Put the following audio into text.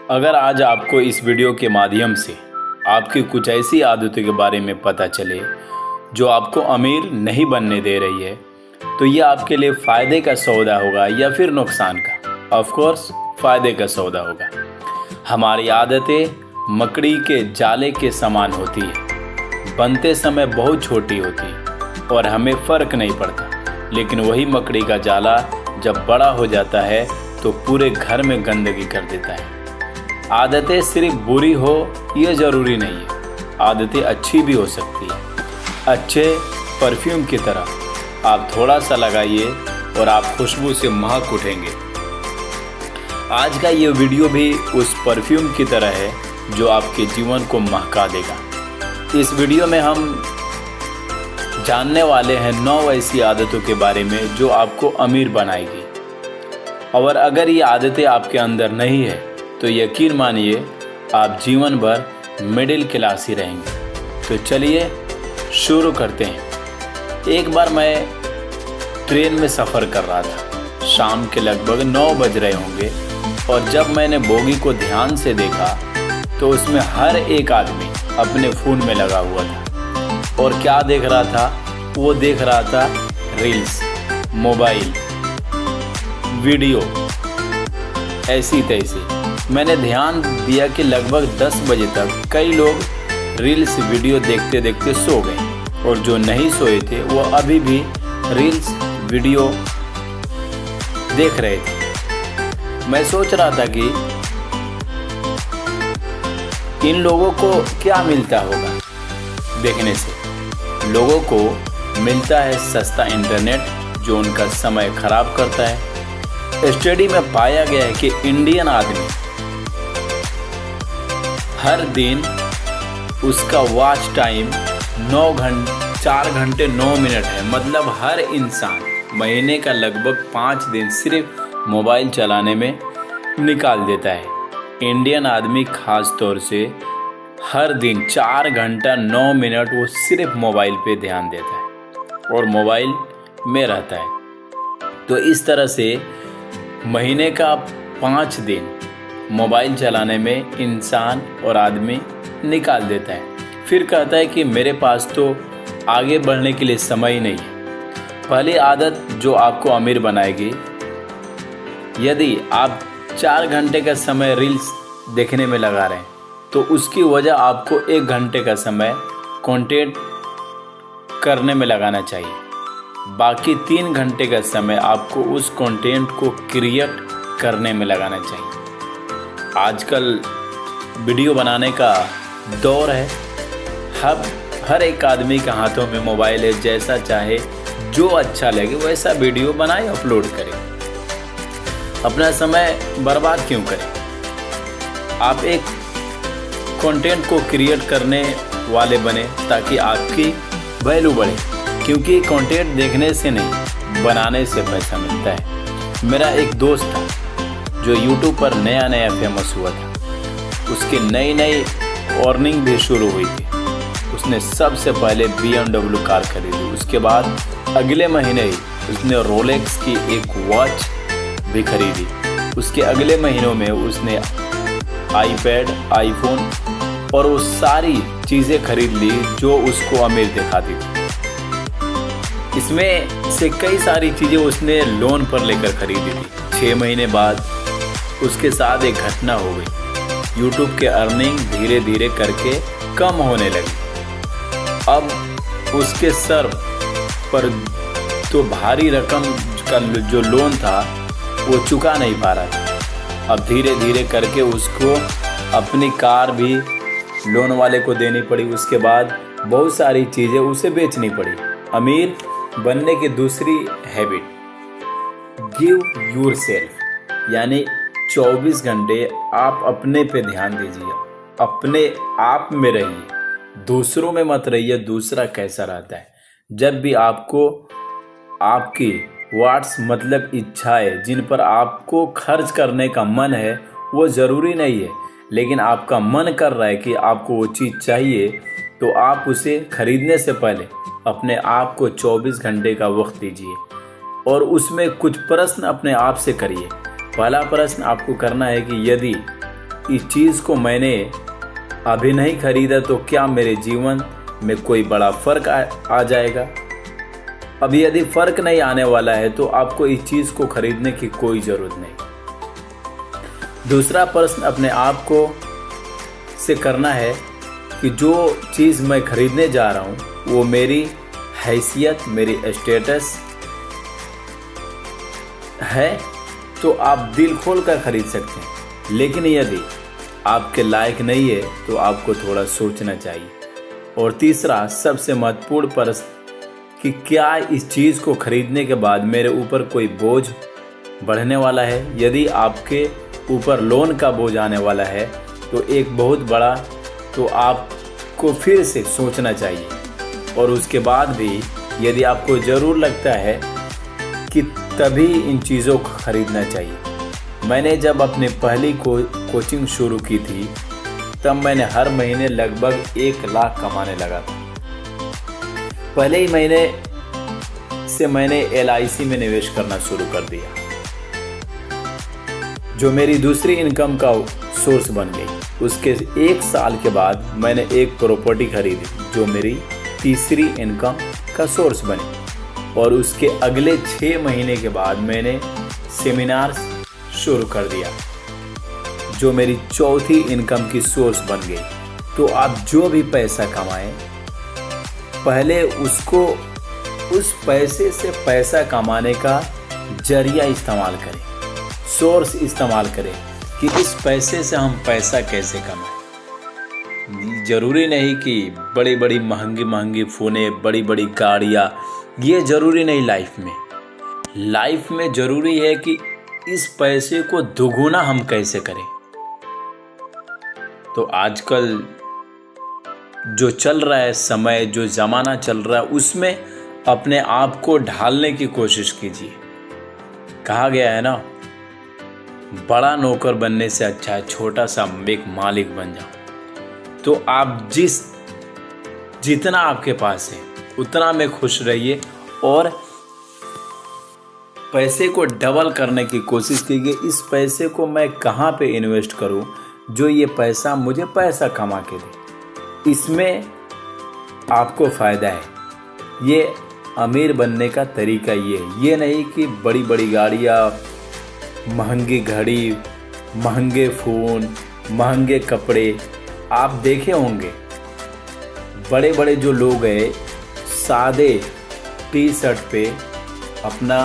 अगर आज आपको इस वीडियो के माध्यम से आपकी कुछ ऐसी आदतों के बारे में पता चले जो आपको अमीर नहीं बनने दे रही है, तो ये आपके लिए फ़ायदे का सौदा होगा या फिर नुकसान का। ऑफ कोर्स फ़ायदे का सौदा होगा। हमारी आदतें मकड़ी के जाले के समान होती है, बनते समय बहुत छोटी होती है और हमें फ़र्क नहीं पड़ता, लेकिन वही मकड़ी का जाला जब बड़ा हो जाता है तो पूरे घर में गंदगी कर देता है। आदतें सिर्फ बुरी हो ये ज़रूरी नहीं है, आदतें अच्छी भी हो सकती है। अच्छे परफ्यूम की तरह आप थोड़ा सा लगाइए और आप खुशबू से महक उठेंगे। आज का ये वीडियो भी उस परफ्यूम की तरह है जो आपके जीवन को महका देगा। इस वीडियो में हम जानने वाले हैं 9 ऐसी आदतों के बारे में जो आपको अमीर बनाएगी। और अगर ये आदतें आपके अंदर नहीं है तो यकीन मानिए आप जीवन भर मिडिल क्लास ही रहेंगे। तो चलिए शुरू करते हैं। एक बार मैं ट्रेन में सफ़र कर रहा था। शाम के लगभग 9 बज रहे होंगे और जब मैंने बोगी को ध्यान से देखा तो उसमें हर एक आदमी अपने फ़ोन में लगा हुआ था। और क्या देख रहा था? वो देख रहा था रील्स, मोबाइल, वीडियो, ऐसी तैसी। मैंने ध्यान दिया कि लगभग 10 बजे तक कई लोग रील्स वीडियो देखते देखते सो गए और जो नहीं सोए थे वो अभी भी रील्स वीडियो देख रहे थे। मैं सोच रहा था कि इन लोगों को क्या मिलता होगा देखने से। लोगों को मिलता है सस्ता इंटरनेट जो उनका समय खराब करता है। स्टडी में पाया गया है कि इंडियन आदमी हर दिन उसका वॉच टाइम 4 घंटे 9 मिनट है। मतलब हर इंसान महीने का लगभग 5 दिन सिर्फ मोबाइल चलाने में निकाल देता है। इंडियन आदमी खास तौर से हर दिन 4 घंटा 9 मिनट वो सिर्फ मोबाइल पे ध्यान देता है और मोबाइल में रहता है। तो इस तरह से महीने का 5 दिन मोबाइल चलाने में इंसान और आदमी निकाल देता है। फिर कहता है कि मेरे पास तो आगे बढ़ने के लिए समय ही नहीं है। पहली आदत जो आपको अमीर बनाएगी, यदि आप 4 घंटे का समय रील्स देखने में लगा रहे हैं तो उसकी वजह आपको 1 घंटे का समय कंटेंट करने में लगाना चाहिए। बाकी 3 घंटे का समय आपको उस कंटेंट को क्रिएट करने में लगाना चाहिए। आजकल वीडियो बनाने का दौर है। हर एक आदमी के हाथों में मोबाइल है। जैसा चाहे जो अच्छा लगे वैसा वीडियो बनाए, अपलोड करें। अपना समय बर्बाद क्यों करें? आप एक कंटेंट को क्रिएट करने वाले बने ताकि आपकी वैल्यू बढ़े, क्योंकि कंटेंट देखने से नहीं बनाने से पैसा मिलता है। मेरा एक दोस्त था जो YouTube पर नया फेमस हुआ था। उसकी नई अर्निंग भी शुरू हुई थी। उसने सबसे पहले BMW कार खरीदी। उसके बाद अगले महीने ही उसने रोलेक्स की एक वॉच भी खरीदी। उसके अगले महीनों में उसने आईपैड, आईफोन और वो सारी चीज़ें खरीद ली जो उसको अमीर दिखाती थी। इसमें से कई सारी चीज़ें उसने लोन पर लेकर खरीदी थी। 6 महीने बाद उसके साथ एक घटना हो गई। YouTube के अर्निंग धीरे धीरे करके कम होने लगी। अब उसके सर पर तो भारी रकम का जो लोन था वो चुका नहीं पा रहा था। अब धीरे धीरे करके उसको अपनी कार भी लोन वाले को देनी पड़ी। उसके बाद बहुत सारी चीज़ें उसे बेचनी पड़ी। अमीर बनने की दूसरी हैबिट, गिव योरसेल्फ, यानी 24 घंटे आप अपने पे ध्यान दीजिए, अपने आप में रहिए, दूसरों में मत रहिए। दूसरा कैसा रहता है? जब भी आपको आपकी वाट्स मतलब इच्छाएं जिन पर आपको खर्च करने का मन है, वो ज़रूरी नहीं है, लेकिन आपका मन कर रहा है कि आपको वो चीज़ चाहिए, तो आप उसे खरीदने से पहले अपने आप को 24 घंटे का वक्त दीजिए और उसमें कुछ प्रश्न अपने आप से करिए। पहला प्रश्न आपको करना है कि यदि इस चीज़ को मैंने अभी नहीं खरीदा तो क्या मेरे जीवन में कोई बड़ा फर्क आ जाएगा? अब यदि फर्क नहीं आने वाला है तो आपको इस चीज़ को खरीदने की कोई ज़रूरत नहीं। दूसरा प्रश्न अपने आप को से करना है कि जो चीज़ मैं खरीदने जा रहा हूँ वो मेरी हैसियत, मेरी स्टेटस है तो आप दिल खोल कर खरीद सकते हैं, लेकिन यदि आपके लायक नहीं है तो आपको थोड़ा सोचना चाहिए। और तीसरा सबसे महत्वपूर्ण प्रश्न कि क्या इस चीज़ को खरीदने के बाद मेरे ऊपर कोई बोझ बढ़ने वाला है? यदि आपके ऊपर लोन का बोझ आने वाला है तो एक बहुत बड़ा, तो आपको फिर से सोचना चाहिए। और उसके बाद भी यदि आपको ज़रूर लगता है कि तभी इन चीज़ों को खरीदना चाहिए। मैंने जब अपनी पहली कोचिंग शुरू की थी तब मैंने हर महीने लगभग 1 लाख कमाने लगा था। पहले ही महीने से मैंने LIC में निवेश करना शुरू कर दिया, जो मेरी दूसरी इनकम का सोर्स बन गई। उसके 1 साल के बाद मैंने एक प्रॉपर्टी खरीदी जो मेरी तीसरी इनकम का सोर्स बनी। और उसके अगले 6 महीने के बाद मैंने सेमिनार शुरू कर दिया जो मेरी चौथी इनकम की सोर्स बन गई। तो आप जो भी पैसा कमाएं पहले उसको उस पैसे से पैसा कमाने का जरिया इस्तेमाल करें, सोर्स इस्तेमाल करें कि इस पैसे से हम पैसा कैसे कमाएं। ज़रूरी नहीं कि बड़ी बड़ी महंगी फ़ोनें, बड़ी बड़ी गाड़ियाँ, ये ज़रूरी नहीं। लाइफ में ज़रूरी है कि इस पैसे को दुगुना हम कैसे करें। तो आजकल जो चल रहा है समय, जो ज़माना चल रहा है, उसमें अपने आप को ढालने की कोशिश कीजिए। कहा गया है ना, बड़ा नौकर बनने से अच्छा है छोटा सा एक मालिक बन जाओ। तो आप जितना आपके पास है उतना में खुश रहिए और पैसे को डबल करने की कोशिश कीजिए। इस पैसे को मैं कहाँ पे इन्वेस्ट करूँ जो ये पैसा मुझे पैसा कमा के दे, इसमें आपको फ़ायदा है। ये अमीर बनने का तरीका ये नहीं कि बड़ी बड़ी गाड़ियाँ, महंगी घड़ी, महंगे फ़ोन, महंगे कपड़े। आप देखे होंगे बड़े बड़े जो लोग हैं सादे टी शर्ट पे अपना